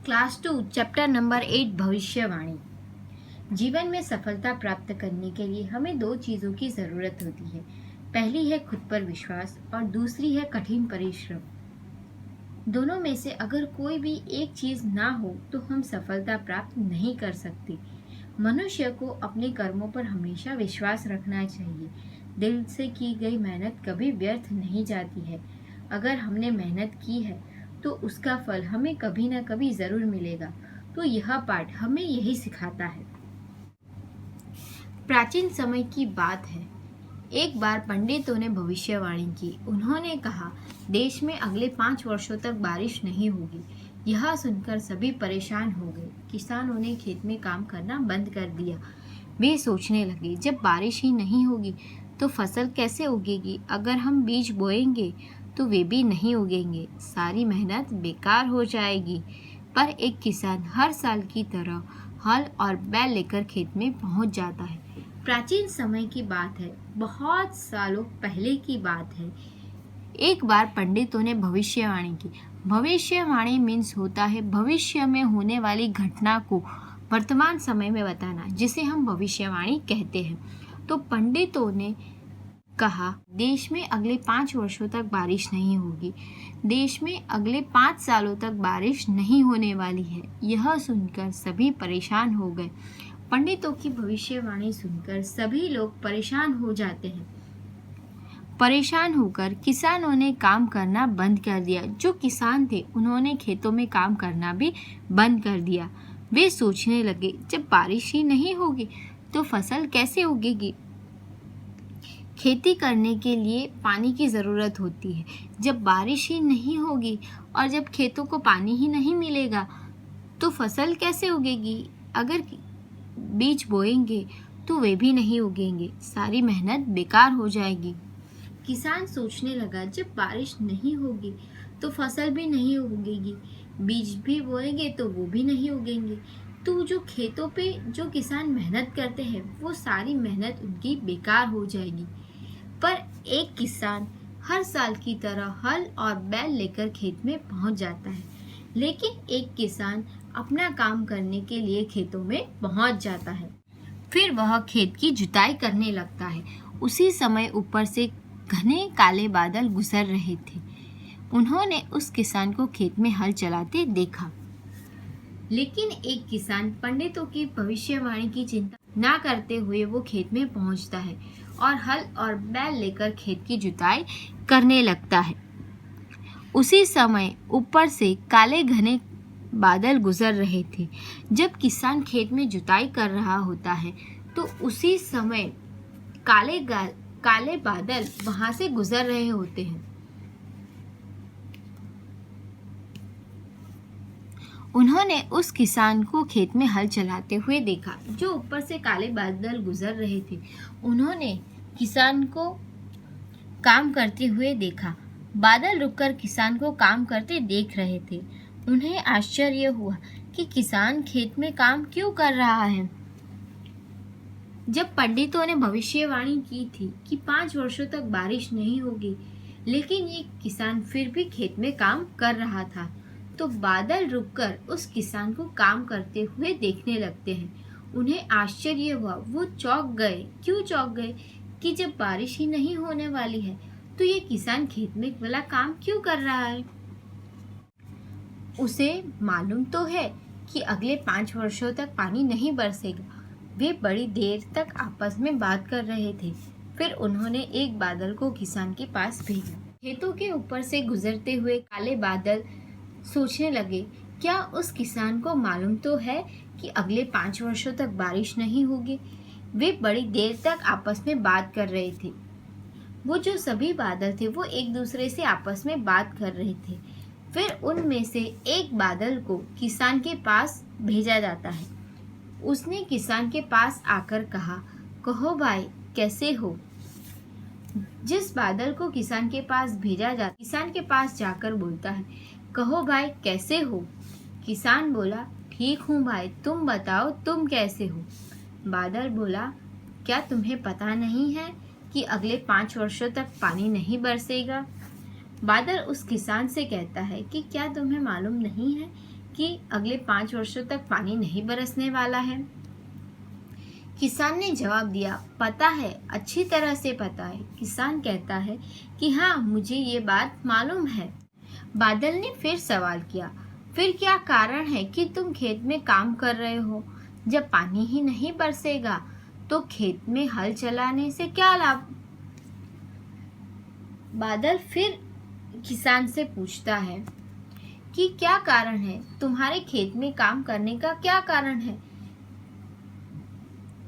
Class 2 chapter number 8 भविष्यवाणी। जीवन में सफलता प्राप्त करने के लिए हमें दो चीज़ों की ज़रूरत होती है। पहली है खुद पर विश्वास और दूसरी है कठिन परिश्रम। दोनों में से अगर कोई भी एक चीज़ ना हो तो हम सफलता प्राप्त नहीं कर सकते। मनुष्य को अपने कर्मों पर हमेशा विश्वास रखना चाहिए। दिल से की गई मेहनत कभी व्यर्थ नहीं जाती है। अगर हमने मेहनत की है तो उसका फल हमें कभी ना कभी ज़रूर मिलेगा। तो यह पाठ हमें यही सिखाता है। प्राचीन समय की बात है। एक बार पंडितों ने भविष्यवाणी की। उन्होंने कहा, देश में अगले 5 वर्षों तक बारिश नहीं होगी। यह सुनकर सभी परेशान हो गए। किसानों ने खेत में काम करना बंद कर दिया। वे सोचने लगे, जब बारिश ही नहीं होगी तो फसल कैसे उगेगी? अगर हम बीज बोएंगे तो वे भी नहीं उगेंगे। सारी मेहनत बेकार हो जाएगी। पर एक किसान हर साल की तरह हल और बैल लेकर खेत में पहुंच जाता है। प्राचीन समय की बात है, बहुत सालों पहले की बात है। एक बार पंडितों ने भविष्यवाणी की। भविष्यवाणी मीन्स होता है भविष्य में होने वाली घटना को वर्तमान समय में बताना, जिसे हम भविष्यवाणी कहते हैं। तो पंडितों ने कहा, देश में अगले 5 वर्षों तक बारिश नहीं होगी। देश में अगले 5 सालों तक बारिश नहीं होने वाली है। यह सुनकर सभी परेशान हो गए। पंडितों की भविष्यवाणी सुनकर सभी लोग परेशान हो जाते हैं। परेशान होकर किसानों ने काम करना बंद कर दिया। जो किसान थे उन्होंने खेतों में काम करना भी बंद कर दिया। वे सोचने लगे, जब बारिश ही नहीं होगी तो फसल कैसे उगेगी? खेती करने के लिए पानी की ज़रूरत होती है। जब बारिश ही नहीं होगी और जब खेतों को पानी ही नहीं मिलेगा तो फसल कैसे उगेगी? अगर बीज बोएंगे तो वे भी नहीं उगेंगे। सारी मेहनत बेकार हो जाएगी। किसान सोचने लगा, जब बारिश नहीं होगी तो फसल भी नहीं उगेगी, बीज भी बोएंगे तो वो भी नहीं उगेंगे। तो जो खेतों पे जो किसान मेहनत करते हैं वो सारी मेहनत उनकी बेकार हो जाएगी। पर एक किसान हर साल की तरह हल और बैल लेकर खेत में पहुंच जाता है। लेकिन एक किसान अपना काम करने के लिए खेतों में पहुंच जाता है। फिर वह खेत की जुताई करने लगता है। उसी समय ऊपर से घने काले बादल गुजर रहे थे। उन्होंने उस किसान को खेत में हल चलाते देखा। लेकिन एक किसान पंडितों की भविष्यवाणी की चिंता ना करते हुए वो खेत में पहुंचता है और हल और बैल लेकर खेत की जुताई करने लगता है। उसी समय ऊपर से काले घने बादल गुजर रहे थे। जब किसान खेत में जुताई कर रहा होता है तो उसी समय काले बादल वहां से गुजर रहे होते हैं। उन्होंने उस किसान को खेत में हल चलाते हुए देखा। जो ऊपर से काले बादल गुजर रहे थे उन्होंने किसान को काम करते हुए देखा। बादल रुककर किसान को काम करते देख रहे थे। उन्हें आश्चर्य हुआ कि किसान खेत में काम क्यों कर रहा है। जब पंडितों ने भविष्यवाणी की थी कि 5 वर्षों तक बारिश नहीं होगी, लेकिन ये किसान फिर भी खेत में काम कर रहा था, तो बादल रुककर उस किसान को काम करते हुए देखने लगते हैं। उन्हें आश्चर्य हुआ। वो चौंक गए। क्यों चौंक गए? कि जब बारिश ही नहीं होने वाली है तो ये किसान खेत में वाला काम क्यों कर रहा है? उसे मालूम तो है कि अगले 5 वर्षों तक पानी नहीं बरसेगा। वे बड़ी देर तक आपस में बात कर रहे थे। फिर उन्होंने एक बादल को किसान के पास भेजा। खेतों के ऊपर से गुजरते हुए काले बादल सोचने लगे, क्या उस किसान को मालूम तो है कि अगले 5 वर्षों तक बारिश नहीं होगी? वे बड़ी देर तक आपस में बात कर रहे थे। वो जो सभी बादल थे वो एक दूसरे से आपस में बात कर रहे थे। फिर उनमें से एक बादल को किसान के पास भेजा जाता है। उसने किसान के पास आकर कहा, कहो भाई, कैसे हो? जिस बादल को किसान के पास भेजा जाता, किसान के पास जाकर बोलता है, कहो भाई, कैसे हो? किसान बोला, ठीक हूँ भाई, तुम बताओ तुम कैसे हो? बादल बोला, क्या तुम्हें पता नहीं है कि अगले 5 वर्षों तक पानी नहीं बरसेगा? बादल उस किसान से कहता है कि क्या तुम्हें मालूम नहीं है कि अगले 5 वर्षों तक पानी नहीं बरसने वाला है? किसान ने जवाब दिया, पता है, अच्छी तरह से पता है। किसान कहता है कि हाँ, मुझे ये बात मालूम है। बादल ने फिर सवाल किया, फिर क्या कारण है कि तुम खेत में काम कर रहे हो? जब पानी ही नहीं बरसेगा तो खेत में हल चलाने से क्या लाभ? बादल फिर किसान से पूछता है कि क्या कारण है, तुम्हारे खेत में काम करने का क्या कारण है?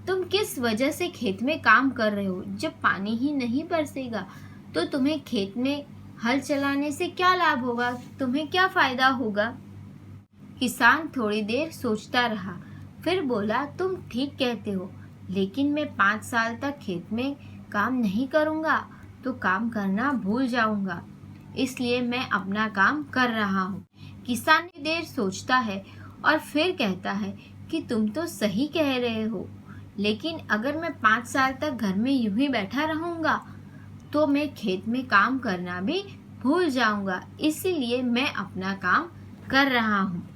तुम किस वजह से खेत में काम कर रहे हो? जब पानी ही नहीं बरसेगा तो तुम्हें खेत में हल चलाने से क्या लाभ होगा? तुम्हें क्या फायदा होगा? किसान थोड़ी देर सोचता रहा, फिर बोला, तुम ठीक कहते हो, लेकिन मैं 5 साल तक खेत में काम नहीं करूँगा तो काम करना भूल जाऊँगा, इसलिए मैं अपना काम कर रहा हूँ। किसान देर सोचता है और फिर कहता है कि तुम तो सही कह रहे हो, लेकिन अगर मैं 5 साल तक घर में यूं ही बैठा रहूँगा तो मैं खेत में काम करना भी भूल जाऊँगा, इसीलिए मैं अपना काम कर रहा हूँ।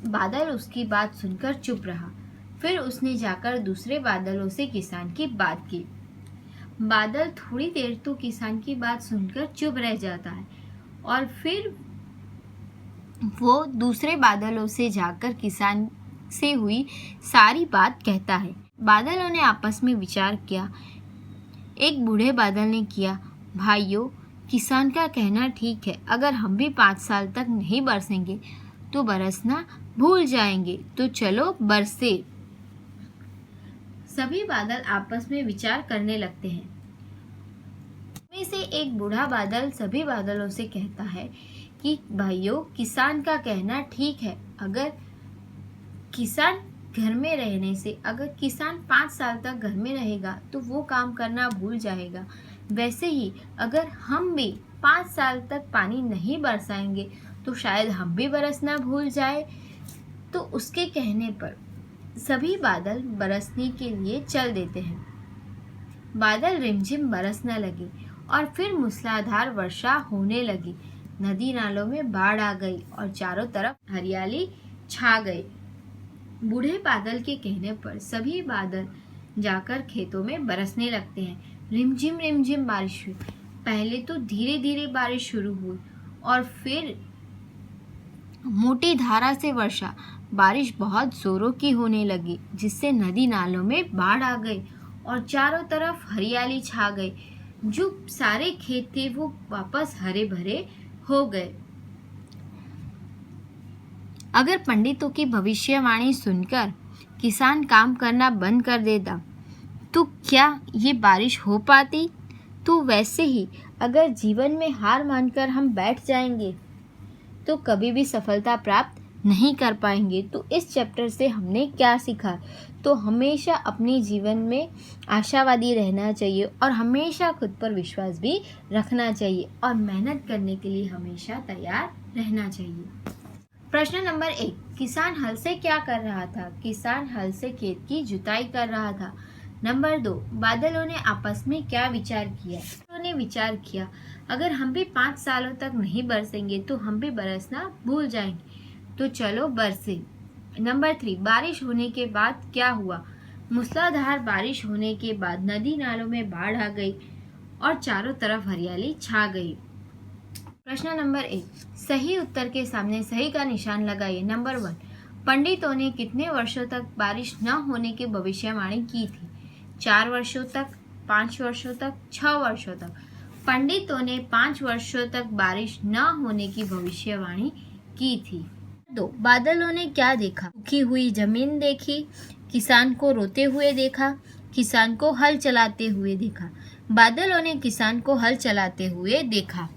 बादल उसकी बात सुनकर चुप रहा। फिर उसने जाकर दूसरे बादलों से किसान की बात की। बादल थोड़ी देर तो किसान की बात सुनकर चुप रह जाता है और फिर वो दूसरे बादलों से जाकर किसान से हुई सारी बात कहता है। बादलों ने आपस में विचार किया। एक बूढ़े बादल ने किया, भाइयों, किसान का कहना ठीक है, अगर हम भी 5 साल तक नहीं बरसेंगे तो बरसना भूल जाएंगे, तो चलो बरसे। सभी बादल आपस में विचार करने लगते हैं। में से एक बूढ़ा बादल सभी बादलों से कहता है कि भाइयों, किसान का कहना ठीक है, अगर किसान घर में रहने से अगर किसान 5 साल तक घर में रहेगा तो वो काम करना भूल जाएगा। वैसे ही अगर हम भी 5 साल तक पानी नहीं बरसाएंगे तो शायद हम भी बरसना भूल जाए। तो उसके कहने पर सभी बादल बरसने के लिए चल देते हैं। बादल रिमझिम बरसने लगे और फिर मूसलाधार वर्षा होने लगी। नदी नालों में बाढ़ आ गई और चारों तरफ हरियाली छा गई। बूढ़े बादल के कहने पर सभी बादल जाकर खेतों में बरसने लगते हैं। रिमझिम रिमझिम बारिश हुई। पहले तो धीरे धीरे बारिश शुरू हुई और फिर मोटी धारा से वर्षा। बारिश बहुत जोरों की होने लगी, जिससे नदी नालों में बाढ़ आ गई और चारों तरफ हरियाली छा गई। जो सारे खेत थे वो वापस हरे भरे हो गए। अगर पंडितों की भविष्यवाणी सुनकर किसान काम करना बंद कर देता तो क्या ये बारिश हो पाती? तो वैसे ही अगर जीवन में हार मानकर हम बैठ जाएंगे तो कभी भी सफलता प्राप्त नहीं कर पाएंगे। तो इस चैप्टर से हमने क्या सीखा? तो हमेशा अपने जीवन में आशावादी रहना चाहिए और हमेशा खुद पर विश्वास भी रखना चाहिए और मेहनत करने के लिए हमेशा तैयार रहना चाहिए। प्रश्न नंबर 1, किसान हल से क्या कर रहा था? किसान हल से खेत की जुताई कर रहा था। नंबर 2, बादलों ने आपस में क्या विचार किया? उन्होंने विचार किया, अगर हम भी 5 सालों तक नहीं बरसेंगे तो हम भी बरसना भूल जाएंगे, तो चलो बरसे। नंबर 3, बारिश होने के बाद क्या हुआ? मूसलाधार बारिश होने के बाद नदी नालों में बाढ़ आ गई और चारों तरफ हरियाली छा गई। प्रश्न नंबर 1, सही उत्तर के सामने सही का निशान लगाइए। नंबर 1, पंडितों ने कितने वर्षों तक बारिश न होने की भविष्यवाणी की थी? 4 वर्षों तक, 5 वर्षों तक, 6 वर्षों तक। पंडितों ने 5 वर्षों तक बारिश न होने की भविष्यवाणी की थी। 2, बादलों ने क्या देखा? सूखी हुई जमीन देखी, किसान को रोते हुए देखा, किसान को हल चलाते हुए देखा। बादलों ने किसान को हल चलाते हुए देखा।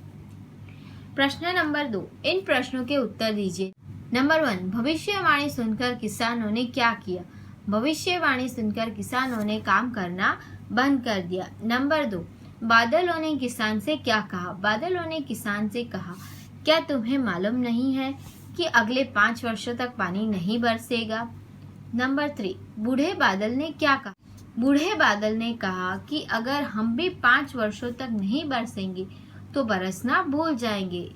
प्रश्न नंबर 2, इन प्रश्नों के उत्तर दीजिए। नंबर 1, भविष्यवाणी सुनकर किसानों ने क्या किया? भविष्यवाणी सुनकर किसानों ने काम करना बंद कर दिया। नंबर 2, बादलों ने किसान से क्या कहा? बादलों ने किसान से कहा, क्या तुम्हें मालूम नहीं है कि अगले 5 वर्षों तक पानी नहीं बरसेगा? नंबर 3, बूढ़े बादल ने क्या कहा? बूढ़े बादल ने कहा कि अगर हम भी 5 वर्षों तक नहीं बरसेंगे तो बरसना भूल जाएंगे,